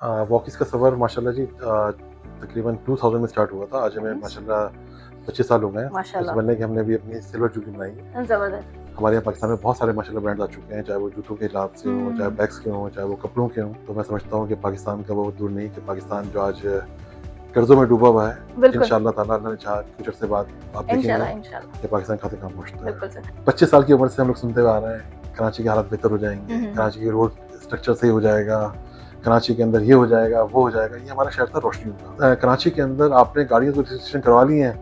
वॉकिस का सफ़र माशाल्लाह जी तकरीबन 2000 में स्टार्ट हुआ था। आज हमें माशाल्लाह 25 साल हो गए हैं। इस माशाल्लाह। बनने के हमने भी अपनी सिल्वर जुबली मनाई है। ज़बरदस्त। हमारे यहाँ पाकिस्तान में बहुत सारे माशाल्लाह ब्रांड्स आ चुके हैं, चाहे वो जूतों के हिसाब से हों, चाहे बैग्स के हों, चाहे वो कपड़ों के हों। तो मैं समझता हूँ कि पाकिस्तान का वो दूर नहीं कि पाकिस्तान जो आज कर्ज़ों में डूबा हुआ है, बिल्कुल। इंशाअल्लाह ताला अल्लाह ने चाहा फ्यूचर से बाद आप देखेंगे इंशाल्लाह। कि पाकिस्तान खासे कहाँ पहुँचता बिल्कुल है। सर। 25 साल की उम्र से हम लोग सुनते हुए आ रहे हैं, कराची के हालात बेहतर हो जाएँगे, कराची की रोड स्ट्रक्चर सही हो जाएगा, कराची के अंदर ये हो जाएगा, वो हो जाएगा। ये हमारा शहर था रोशनी का। कराची के अंदर आपने गाड़ियों को रजिस्ट्रेशन करवा ली हैं,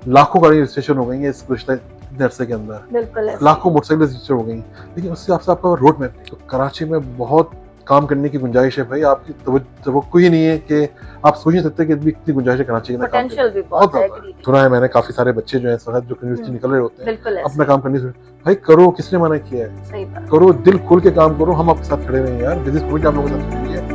लाखों गाड़ी रजिस्ट्रेशन हो गई हैं इस गुज़िश्ता अरसे के अंदर। बिल्कुल ऐसे लाखों ही। मोटरसाइकिल रजिस्टर हो गई हैं, लेकिन उससे आपसे आपका रोड मैप नहीं। तो कराची में बहुत काम करने की गुंजाइश है भाई, आपकी तवक्को ही नहीं है कि आप सोच नहीं सकते कि इतनी गुंजाइश है कराची के अंदर काम पोटेंशियल करने भी की। बहुत है, ज़्यादा है। एग्री। सुना है मैंने काफ़ी सारे बच्चे जो हैं इस वक़्त जो यूनिवर्सिटी निकल रहे होते हैं, बिल्कुल ऐसे अपना ही। काम करने से भाई करो, किसने मना किया है? सही बात। करो, दिल खोल के काम करो, हम आपके साथ खड़े हुए हैं यार, बिज़नेस कम्युनिटी आप लोगों के साथ खड़ी है।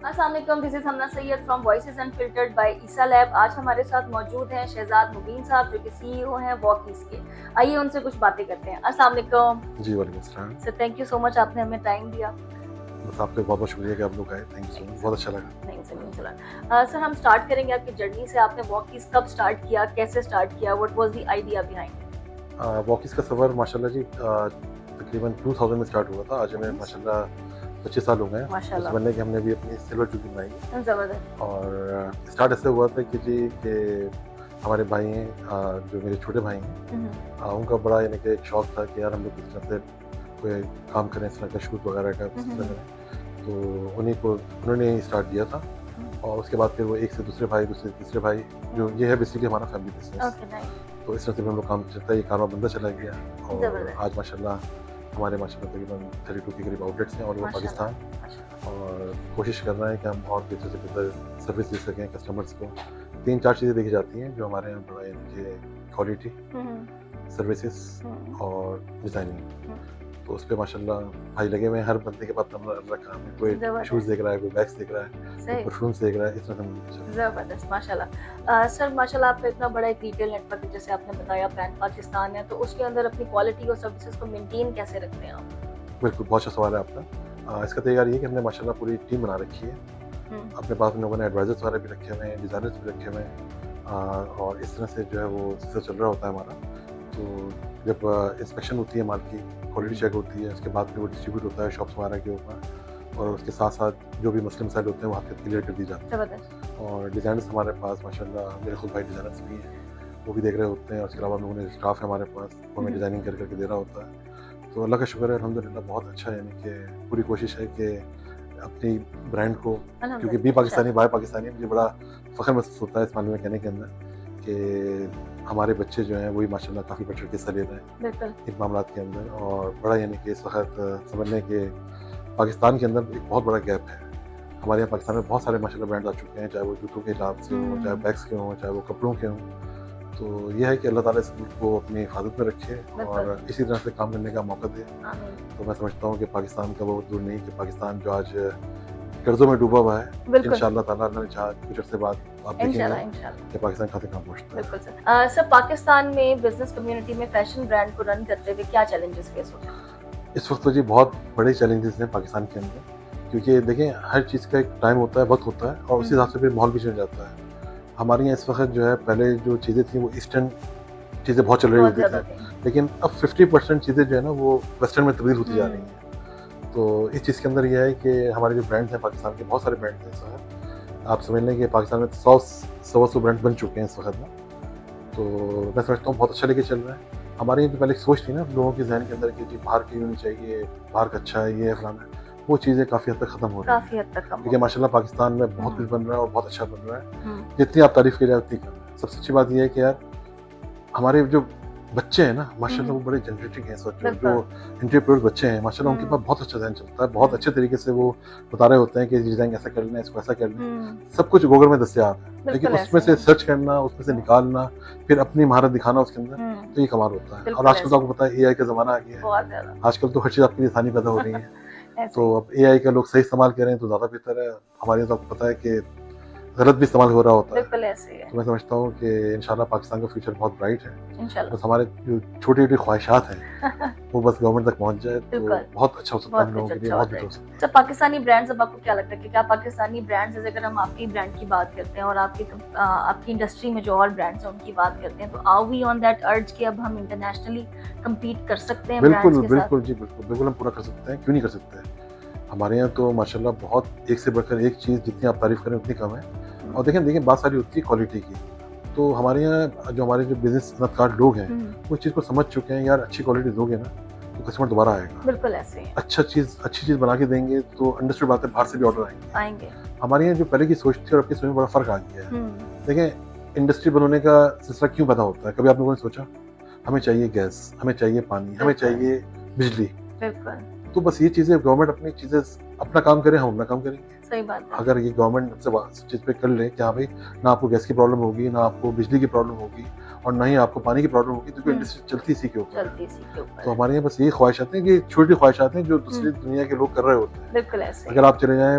अस्सलामुअलैकुम, this is Hamna Syed from voices unfiltered by ईसा लैब। आज हमारे साथ मौजूद हैं शहजाद मुबीन साहब जो कि सीईओ हैं वॉकिस के। आइए उनसे कुछ बातें करते हैं। अस्सलामुअलैकुम। जी, वालेकुम अस्सलाम। Sir thank you so much, आपने हमें टाइम दिया। बस आपका बहुत-बहुत शुक्रिया कि आप लोग आए। थैंक यू सो मच, बहुत अच्छा लगा। नहीं सर, नहीं चला। सर हम स्टार्ट करेंगे आपकी जर्नी से। आपने वॉकिस कब स्टार्ट किया, कैसे स्टार्ट किया, what was the idea behind? वॉकिस का सफ़र माशाल्लाह जी तकरीबन 2000 में स्टार्ट हुआ था। आज हमें माशाल्लाह 25 साल हो गए हैं। इस माशाल्लाह। बनने के हमने भी अपनी सिल्वर जुबली मनाई है। ज़बरदस्त। और स्टार्ट ऐसे हुआ था कि जी कि हमारे भाई हैं जो मेरे छोटे भाई हैं, उनका बड़ा यानी कि एक शौक था कि यार हम लोग किस तरह से कोई काम करें, इस तरह का शूट वगैरह का किस तरह करें। तो उन्होंने ही स्टार्ट दिया था। और उसके बाद फिर वो एक से दूसरे भाई, दूसरे से तीसरे भाई, जो ये है बेसिकली हमारा फैमिली बिजनेस। Okay nice. तो इस तरह से भी हम लोग काम चलता है, ये कारोबार बनता चला गया। और ज़बरदस्त। आज माशाल्लाह हमारे माशाल्लाह तकरीबन 32 के करीब आउटलेट्स हैं और वो माशाल्लाह। पाकिस्तान। और कोशिश कर रहे हैं कि हम और बेहतर से बेहतर सर्विस दे सकें कस्टमर्स को। 3-4 चीज़ें देखी जाती हैं जो हमारे यहाँ बड़ा यानी कि क्वालिटी, सर्विसेज और डिज़ाइनिंग। तो उस पे माशाल्लाह भाई लगे हुए हैं, हर बंदे के पास अपना अलग काम है। कोई ज़बरदस्त। शूज़ देख रहा है, कोई बैग्स देख रहा है, कोई सही। परफ्यूम्स देख रहा है, इस तरह से हम चल ज़बरदस्त, माशाल्लाह। सर माशाल्लाह आपका इतना बड़ा एक रिटेल नेटवर्क है, जैसे आपने बताया पैन पाकिस्तान है, तो उसके अंदर अपनी क्वालिटी और सर्विसेज को मेंटेन कैसे रखते हैं आप? बिल्कुल, बहुत अच्छा सवाल है आपका। इसका तरीका ये है कि हमने माशाल्लाह पूरी टीम बना रखी है। अपने पास हम लोगों ने एडवाइज़र्स वगैरह भी रखे हुए हैं, डिज़ाइनर्स भी रखे हुए हैं। और इस तरह से जो है वो सिलसिला चल रहा होता है हमारा। तो जब इंस्पेक्शन होती है माल की, क्वालिटी चेक होती है, उसके बाद फिर वो डिस्ट्रीब्यूट होता है शॉप्स वगैरह के ऊपर। और उसके साथ-साथ जो भी मसले मसाइल होते हैं वहाँ पे क्लियर कर दी जाती है। ज़बरदस्त। और डिज़ाइनर्स हमारे पास माशाल्लाह मेरे खुद भाई डिज़ाइनर्स भी हैं, वो भी देख रहे होते हैं। और उसके अलावा हम लोगों ने स्टाफ है हमारे पास, वो हमें डिज़ाइनिंग कर के दे रहा होता है। तो अल्लाह का शुक्र है अल्हम्दुलिल्लाह, बहुत अच्छा है। यानी कि पूरी कोशिश है कि अपनी ब्रांड को, क्योंकि बी पाकिस्तानी बाय पाकिस्तानी, मुझे बड़ा फ़ख्र महसूस होता है इस मामले में कहने के अंदर कि हमारे बच्चे जो हैं वही माशाल्लाह काफ़ी बढ़-चढ़ के हिस्सा ले रहे हैं बिल्कुल। इन मामलात के अंदर। और बड़ा यानी कि इस वक़्त समझ लें कि पाकिस्तान के अंदर एक बहुत बड़ा गैप है। हमारे यहाँ पाकिस्तान में बहुत सारे माशाल्लाह ब्रांड्स आ चुके हैं, चाहे वो जूतों के हिसाब से हों, चाहे बैग्स के हों, चाहे वो कपड़ों के हों। तो ये है कि अल्लाह ताला इस मुल्क को अपनी हिफाज़त में रखे और इसी तरह से काम करने का मौका दे। आमीन। तो मैं समझता हूँ कि पाकिस्तान का वो दूर नहीं कि पाकिस्तान जो आज कर्ज़ों में डूबा हुआ है, बिल्कुल। इंशाअल्लाह ताला अल्लाह ने चाहा फ्यूचर से बाद आप इंशाल्लाह, देखेंगे इंशाल्लाह। कि पाकिस्तान खासे कहाँ पहुँचता है। बिल्कुल सर। सर पाकिस्तान में बिज़नेस कम्युनिटी में फैशन ब्रांड को रन करते हुए क्या चैलेंजेस फेस होते हैं? इस वक़्त तो जी बहुत बड़े चैलेंजेस हैं पाकिस्तान के अंदर, क्योंकि देखें हर चीज़ का एक टाइम होता है, वक़्त होता है और उसी हिसाब से फिर माहौल भी चेंज जाता है। हमारे यहाँ इस वक़्त जो है, पहले जो चीज़ें थी वो ईस्टर्न चीज़ें बहुत चल रही बहुत होती ज़्यादा थी, थे। लेकिन अब 50% चीज़ें जो है ना वो वेस्टर्न में तब्दील होती जा रही हैं। तो इस चीज़ के अंदर ये है कि हमारे जो ब्रांड्स हैं पाकिस्तान के, बहुत सारे ब्रांड्स हैं इस वक़्त। आप समझ लें कि पाकिस्तान में 100 सवा सौ ब्रांड बन चुके हैं इस वक़्त में। तो मैं समझता हूँ बहुत अच्छा लेके चल रहा है। हमारे यहाँ तो पहले एक सोच थी ना लोगों के ज़हन के अंदर कि जी बाहर की होनी चाहिए, बाहर का अच्छा है, ये है फलाना है। वो चीज़ें काफ़ी हद तक ख़त्म हो रही हैं। काफ़ी हद तक कम क्योंकि हो माशाल्लाह पाकिस्तान में बहुत कुछ बन रहा है और बहुत अच्छा बन रहा है। गया। जितनी आप तारीफ़ की जाए उतनी कम है। सबसे अच्छी बात ये है कि यार हमारे जो बच्चे हैं ना माशाल्लाह वो बड़े जनरेटिंग हैं। सोचो जो एंटरप्रेन्योर बच्चे हैं माशाल्लाह उनके पास बहुत अच्छा ज़हन चलता है। बहुत अच्छे तरीके से वो बता रहे होते हैं कि डिज़ाइन ऐसा करना है, इसको ऐसा करना है। सब कुछ गूगल में दस्तयाब है। लेकिन बिल्कुल उसमें ऐसे से ही। सर्च करना, उसमें से निकालना, फिर अपनी महारत दिखाना उसके अंदर, तो ये कमाल होता है। और बिल्कुल आजकल तो आपको पता है एआई का ज़माना आ गया है। बहुत ज़्यादा। आजकल तो हर चीज़ आपके लिए आसानी पैदा हो रही है। ऐसे तो ही। अब एआई का लोग सही इस्तेमाल करें तो ज़्यादा बेहतर है। हमारे यहाँ तो आपको पता है कि गलत भी इस्तेमाल हो रहा होता है। बिल्कुल ऐसे ही है तो मैं समझता हूँ कि इंशाल्लाह पाकिस्तान का फ्यूचर बहुत ब्राइट है। इंशाल्लाह। बस हमारे जो छोटी-छोटी ख्वाहिशात हैं वो बस गवर्नमेंट तक पहुँच जाए तो बिल्कुल। बहुत अच्छा हो सकता है हम लोगों बहुत के लिए, अच्छा हो बहुत बेहतर हो जाएगा। सकता है। अच्छा, पाकिस्तानी ब्रांड्स, अब आपको क्या लगता है कि क्या पाकिस्तानी ब्रांड्स, जैसे अगर हम आपकी ब्रांड की बात करते हैं और आपकी इंडस्ट्री में जो और ब्रांड्स हैं उनकी बात करते हैं, तो आर वी ऑन दैट अर्ज कि अब हम इंटरनेशनली कम्पीट कर सकते हैं बिल्कुल, ब्रांड्स के साथ? बिल्कुल जी, बिल्कुल, बिल्कुल हम पूरा कर सकते हैं, क्यों नहीं कर सकते हैं। हमारे यहाँ तो माशाल्लाह बहुत एक से बढ़कर एक चीज़, जितनी आप तारीफ़ करें उतनी कम है। और देखिए बात सारी होती है क्वालिटी की। तो हमारे यहाँ जो हमारे जो बिज़नेस सनअतकार लोग हैं, वो इस चीज़ को समझ चुके हैं, यार अच्छी क्वालिटी दोगे ना तो कस्टमर दोबारा आएगा। बिल्कुल ऐसे ही है। अच्छी चीज़ बना के देंगे तो अंडरस्टूड बात है, बाहर से भी ऑर्डर आएंगे। आएंगे। हमारे यहाँ जो पहले की सोच थी और अब की सोच में बड़ा फ़र्क आ गया है। देखें, इंडस्ट्री बनने का सिलसिला क्यों पैदा होता है? कभी आप लोगों ने सोचा? हमें चाहिए गैस, हमें चाहिए पानी, हमें चाहिए बिजली। बिल्कुल तो बस ये चीज़ें गवर्नमेंट अपनी चीज़ें अपना काम करे, हम अपना काम करेंगे। सही बात है। अगर ये गवर्नमेंट हमसे इस चीज़ पे कर ले कि हाँ भाई, ना आपको गैस की प्रॉब्लम होगी, ना आपको बिजली की प्रॉब्लम होगी और ना ही आपको पानी की प्रॉब्लम होगी, तो इंडस्ट्री चलती इसी के ऊपर है। चलती इसी के ऊपर तो है। हमारे यहाँ बस यही ख्वाहिशात हैं कि छोटी ख्वाहिशात हैं जो दूसरी दुनिया के लोग कर रहे होते हैं। बिल्कुल ऐसे ही अगर आप चले जाएँ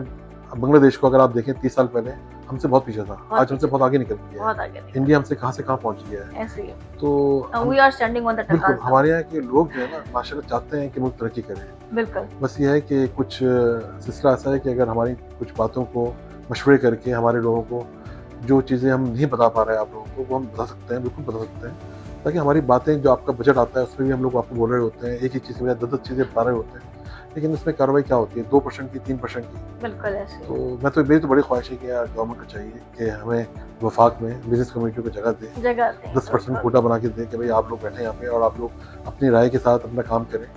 बांग्लादेश को, अगर आप देखें 30 साल पहले हमसे बहुत पीछे था, आज हमसे बहुत आगे निकल गया बहुत है। आगे नहीं। इंडिया हमसे कहाँ से कहाँ पहुँच गया है। ऐसे ही है। तो we are standing on the बिल्कुल टकास। हमारे यहाँ के लोग जो है ना माशाल्लाह चाहते हैं कि मुल्क तरक्की करे। बिल्कुल बस ये है कि कुछ सिलसिला ऐसा है कि अगर हमारी कुछ बातों को मशवरे करके हमारे लोगों को जो चीज़ें हम नहीं बता पा रहे हैं आप लोगों को, वो हम बता सकते हैं, बिल्कुल बता सकते हैं, ताकि हमारी बातें, जो आपका बजट आता है उसमें भी हम लोग आपको बोल रहे होते हैं, एक ही चीज़ की बजाय 10-10 चीज़ें बता रहे होते हैं, लेकिन उसमें कार्रवाई क्या होती है 2% की, 3% की। बिल्कुल ऐसे ही तो मेरी तो बड़ी ख्वाहिश है कि यार गवर्नमेंट को चाहिए कि हमें वफाक में बिजनेस कम्युनिटी को जगह दे, जगह दें। 10% कोटा बना के दे कि भाई आप लोग बैठे यहाँ पे और आप लोग अपनी राय के साथ अपना काम करें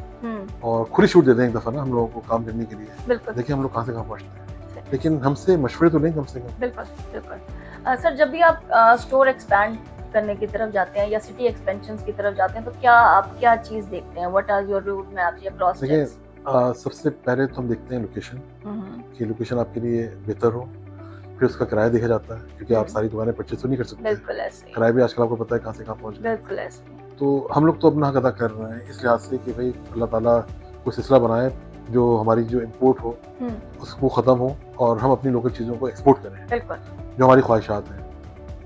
और खुली छूट दे दें एक दफ़ा ना हम लोगों को काम करने के लिए। बिल्कुल देखिए हम लोग कहाँ से कहाँ पहुँचते हैं, लेकिन हमसे मशवरे तो लें कम से कम। बिल्कुल बिल्कुल। सर, जब भी आप स्टोर एक्सपैंड करने की तरफ जाते हैं या सिटी एक्सपेंशंस की तरफ जाते हैं, तो क्या चीज़ देखते हैं? What are your route maps या क्रॉस देखिए चेक्स? सबसे पहले तो हम देखते हैं लोकेशन, कि लोकेशन आपके लिए बेहतर हो, फिर उसका किराया देखा जाता है, क्योंकि आप सारी दुकानें परचेज तो नहीं कर सकते। बिल्कुल ऐसे ही। किराया भी आजकल आपको पता है कहाँ से कहाँ पहुँच गया। बिल्कुल ऐसे ही। तो हम लोग तो अपना हक अदा कर रहे हैं इस लिहाज से कि भाई अल्लाह ताला कोई सिलसिला बनाए जो हमारी जो इम्पोर्ट हो उसको ख़त्म हो और हम अपनी लोकल चीज़ों को एक्सपोर्ट करें, बिल्कुल जो हमारी ख्वाहिशात हैं।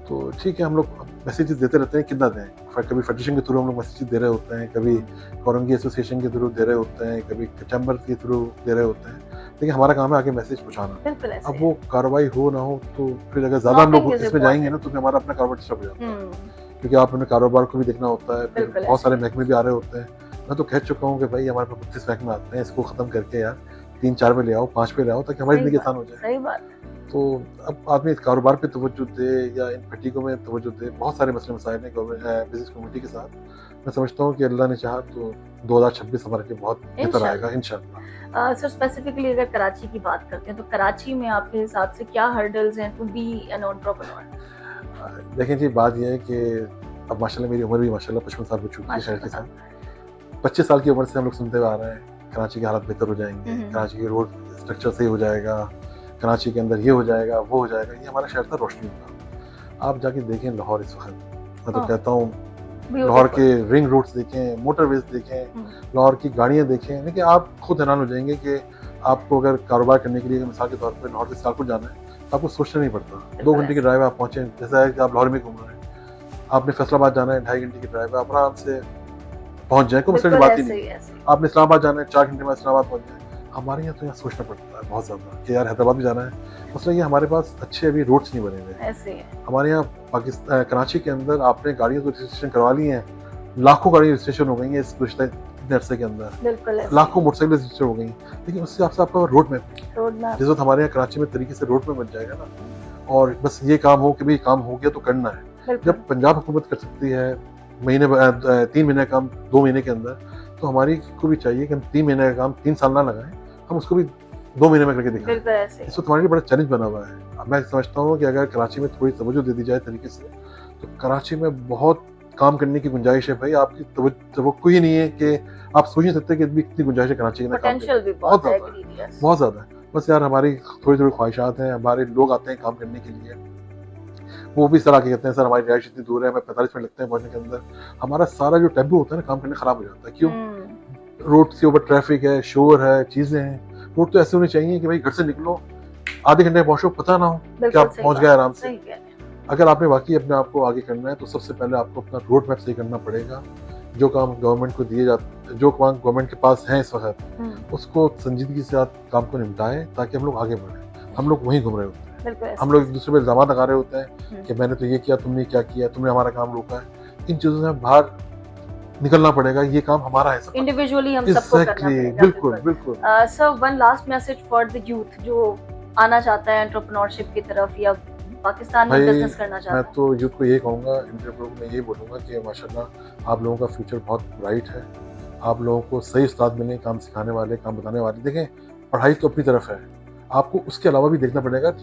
तो ठीक है, हम लोग मैसेजेस देते रहते हैं, कितना दें। कभी फेडरेशन के थ्रू हम लोग मैसेजेस दे रहे होते हैं, कभी कोरंगी एसोसिएशन के थ्रू दे रहे होते हैं, कभी चैम्बर के थ्रू दे रहे होते हैं, लेकिन हमारा काम है आगे मैसेज पहुँचाना। बिल्कुल ऐसे अब ही। वो कार्रवाई हो ना हो, तो फिर अगर ज़्यादा हम लोग Knocking is इसमें जाएंगे ना important. तो फिर हमारा अपना कारोबार डिस्टर्ब हो जाता है, हम्म, क्योंकि आप अपने कारोबार को भी देखना होता है, फिर बिल्कुल बहुत ऐसे सारे ही। महकमे भी आ रहे होते हैं। मैं तो कह चुका हूँ कि भाई हमारे पास 32 महकमे आते हैं, इसको ख़त्म करके यार 3-4 पे ले आओ, 5 पे ले आओ, ताकि हमारी सही ज़िंदगी बात, आसान हो जाए। सही बात। तो अब आदमी इस कारोबार पे तवज्जो दे या इन फटीकों में तवज्जो दे, बहुत सारे मसले मसाइल हैं बिजनेस कम्युनिटी के साथ। मैं समझता हूँ कि अल्लाह ने चाहा तो 2026 हमारे लिए बहुत बेहतर इंशाल्लाह। आएगा इंशाल्लाह। सर, स्पेसिफिकली अगर कराची की बात करते हैं, तो कराची में आपके हिसाब से क्या हर्डल्स हैं टू बी एन एंटरप्रेन्योर? देखें जी, बात यह है कि अब माशाल्लाह मेरी उम्र भी माशाल्लाह 55 साल हो चुकी है शहर के साथ। 25 साल की उम्र से हम लोग सुनते हुए आ रहे हैं कराची के हालात बेहतर हो जाएंगे, कराची के रोड स्ट्रक्चर सही हो जाएगा, कराची के अंदर ये हो जाएगा, वो हो जाएगा, ये हमारा शहर था रोशनी होगा। आप जाके देखें लाहौर इस वक्त, मैं तो कहता हूँ लाहौर के रिंग रोड्स देखें, मोटरवेज देखें, लाहौर की गाड़ियाँ देखें, लेकिन आप खुद हैरान हो जाएंगे कि आपको अगर कारोबार करने के लिए मिसाल के तौर पर लाहौर से सियालकोट जाना है तो आपको सोचना नहीं पड़ता। 2 घंटे की ड्राइव आप पहुँचे, जैसा है कि आप लाहौर में घूम रहे हैं। आपने फैसलाबाद जाना है, 2.5 घंटे की ड्राइव है, आप आराम से पहुँच जाए, कोई मसले की बात ही नहीं। आपने इस्लामाबाद जाना है, 4 घंटे में इस्लामाबाद पहुँच जाए। हमारे यहाँ तो यहाँ सोचना पड़ता है बहुत ज़्यादा कि यार हैदराबाद भी जाना है। मसला ये हमारे पास अच्छे अभी रोड्स नहीं बने हुए। ऐसे है। हमारे यहाँ पाकिस्तान कराची के अंदर आपने गाड़ियों को रजिस्ट्रेशन करवा ली हैं, लाखों गाड़ी रजिस्ट्रेशन हो गई हैं इस गुज़श्ता इतने अरसे के अंदर, बिल्कुल ऐसे। लाखों मोटरसाइकिल रजिस्टर हो गई हैं, लेकिन उससे आपसे आपका रोड मैप जिस वक्त हमारे यहाँ कराची में तरीके से रोड मैप बन जाएगा ना, और बस ये काम हो कि भाई काम हो गया तो करना है। जब पंजाब हुकूमत कर सकती है 3 महीने का काम 2 महीने के अंदर, तो हमारी को भी चाहिए कि हम 3 महीने का काम 3 साल ना लगाएं, हम उसको भी 2 महीने में करके दिखाएं। इस वक्त हमारे लिए बड़ा चैलेंज बना हुआ है। अब मैं समझता हूँ कि अगर कराची में थोड़ी तवज्जो दे दी जाए तरीके से, तो कराची में बहुत काम करने की गुंजाइश है। भाई आपकी तवक्को ही नहीं है कि आप सोच नहीं सकते कि इतनी गुंजाइश है कराची में, बहुत ज़्यादा है। बस यार हमारी थोड़ी थोड़ी ख्वाहिशात हैं, हमारे लोग आते हैं काम करने के लिए, वो भी सर आके कहते हैं सर हमारी रिहाइश इतनी दूर है, हमें 45 मिनट लगते हैं पहुंचने के अंदर। हमारा सारा जो टेम्पो होता है ना काम करने खराब हो जाता है। क्यों? रोड के ऊपर ट्रैफिक है, शोर है, चीज़ें हैं। रोड तो ऐसे होनी चाहिए कि भाई घर से निकलो, आधे घंटे में पहुंचो, पता ना हो कि बिल्कुल आप सही पहुंच बात, गए आराम से। सही कह रहे हैं। अगर आपने वाकई अपने आप को आगे करना है तो सबसे पहले आपको अपना रोड मैप सही करना पड़ेगा। जो काम गवर्नमेंट को दिए जाते, जो काम गवर्नमेंट के पास है इस वक्त, उसको संजीदगी से साथ काम को निपटाएं ताकि हम लोग आगे बढ़ें। हम लोग वहीं घूम रहे होते हैं, बिल्कुल ऐसे हम लोग एक दूसरे पे इल्जाम लगा रहे होते हैं हम्म। कि मैंने तो ये किया, तुमने क्या किया, तुमने हमारा काम रोका है। इन चीज़ों से बाहर निकलना पड़ेगा, ये काम हमारा है सब। इंडिविजुअली हम सबको करना एग्जैक्टली, पड़ेगा। बिल्कुल बिल्कुल। Sir one last message for the youth जो आना चाहता है एंटरप्रेन्योरशिप की तरफ या पाकिस्तान में भाई, बिजनेस करना चाहता मैं है। तो यूथ को यही कहूँगा, इंटरव्यू में यही बोलूँगा कि माशाल्लाह आप लोगों का फ्यूचर बहुत ब्राइट है। आप लोगों को सही उस्ताद मिले, काम सिखाने वाले, काम बताने वाले। देखें, पढ़ाई तो अपनी तरफ है, आपको उसके अलावा भी देखना पड़ेगा।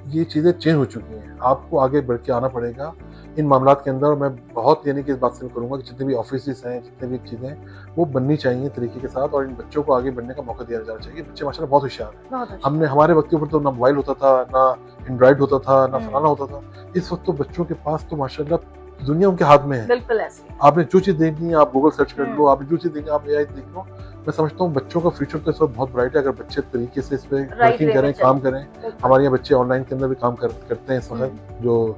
ये चीज़ें चेंज हो चुकी हैं, आपको आगे बढ़ के आना पड़ेगा इन मामलात के अंदर। मैं बहुत यानी कि इस बात से करूँगा कि जितने भी ऑफिस हैं, जितने भी चीज़ें हैं, वो बननी चाहिए तरीके के साथ, और इन बच्चों को आगे बढ़ने का मौका दिया जाना चाहिए। बच्चे माशाल्लाह बहुत होशियार हैं। बहुत अच्छा। हमने हमारे वक्त के ऊपर तो ना मोबाइल होता था, ना एंड्रॉइड होता था, ना फलाना होता था। इस वक्त तो बच्चों के पास तो माशाल्लाह दुनिया उनके हाथ में है। बिल्कुल ऐसे ही। आपने जो चीज़ देखनी है आप गूगल सर्च कर लो, आपने जो चीज़ देखनी है आप एआई देख लो। मैं समझता हूँ बच्चों का फ्यूचर तो इस वक्त बहुत ब्राइट है, अगर बच्चे तरीके से इस पे वर्किंग way करें, में काम चलें। करें। बिल्कुल। हमारे यहाँ बच्चे ऑनलाइन के अंदर भी काम करते हैं इस वक्त, जो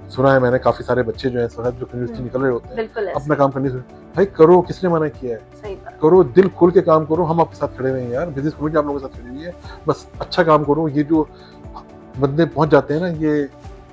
सुना है मैंने, काफ़ी सारे बच्चे जो हैं इस वक्त जो यूनिवर्सिटी निकल रहे होते हैं बिल्कुल ऐसे अपना काम करने से। भाई करो, किसने मना किया है? सही बात। करो, दिल खोल के काम करो। हम आपके साथ खड़े हुए हैं यार, बिजनेस कम्युनिटी आप लोगों के साथ खड़ी हुई है। बस अच्छा काम करो। ये जो बंदे पहुंच जाते हैं ना ये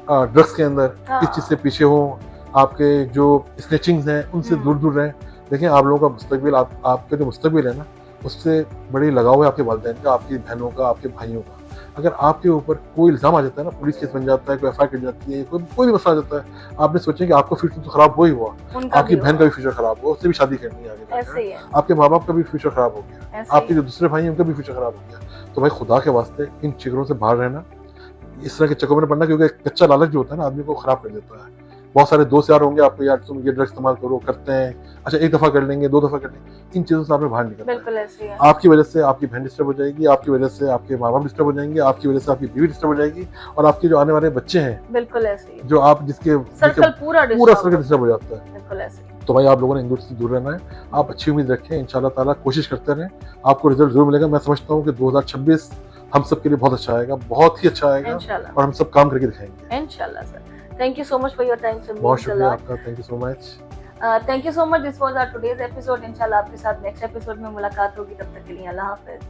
ड्रग्स के अंदर, किस चीज़ से पीछे हो, आपके जो स्नेचिंग्स हैं उनसे दूर दूर रहें। देखें, आप लोगों का मुस्तकबिल, आपका जो मुस्तकबिल है ना, उससे बड़ी लगाव है आपके वालिदैन का, आपकी बहनों का, आपके भाइयों का। अगर आपके ऊपर कोई इल्ज़ाम आ जाता है ना, पुलिस केस बन जाता है, कोई एफआईआर कट जाती है, कोई भी मसला आ जाता है, आपने सोचा कि आपका फ्यूचर तो खराब हो ही हुआ, आपकी बहन का भी फ्यूचर खराब हुआ, उससे भी शादी करनी है आगे जाकर, ऐसे ही है। आपके माँ बाप का भी फ्यूचर खराब हो गया, ऐसे ही आपके जो दूसरे भाई हैं उनका भी फ्यूचर खराब हो गया। तो भाई खुदा के वास्ते इन चक्करों से बाहर रहना, इस तरह के चक्करों में पड़ना, क्योंकि कच्चा लालच जो होता है ना आदमी को खराब कर देता है। बहुत सारे दोस्त यार होंगे आपको, यार तुम ये ड्रग्स इस्तेमाल करो, करते हैं, अच्छा एक दफ़ा कर लेंगे, 2 दफ़ा कर लेंगे, इन चीज़ों से आपने बाहर निकलना है। बिल्कुल ऐसे ही है। आपकी वजह से आपकी बहन डिस्टर्ब हो जाएगी, आपकी वजह से आपके माँ बाप डिस्टर्ब हो जाएंगे, आपकी वजह से आपकी बीवी डिस्टर्ब हो जाएगी, और आपके जो आने वाले बच्चे हैं, बिल्कुल ऐसे ही। जो आप जिसके सर्कल पूरा सर्कल डिस्टर्ब हो जाता है। बिल्कुल ऐसे ही। तो भाई आप लोगों ने इन दूर से दूर रहना है। आप अच्छी उम्मीद रखें, इंशाल्लाह ताला कोशिश करते रहें, आपको रिजल्ट जरूर मिलेगा। मैं समझता हूँ कि 2026 हम सब के लिए बहुत अच्छा आएगा, बहुत ही अच्छा आएगा, इंशाल्लाह। और हम सब काम करके दिखाएंगे। इंशाल्लाह sir. Thank you so much for your time sir. बहुत शुक्रिया आपका, thank you so much. Thank you so much. This was our today's episode. इंशाल्लाह आपके साथ नेक्स्ट एपिसोड में मुलाकात होगी, तब तक के लिए अल्लाह हाफिज।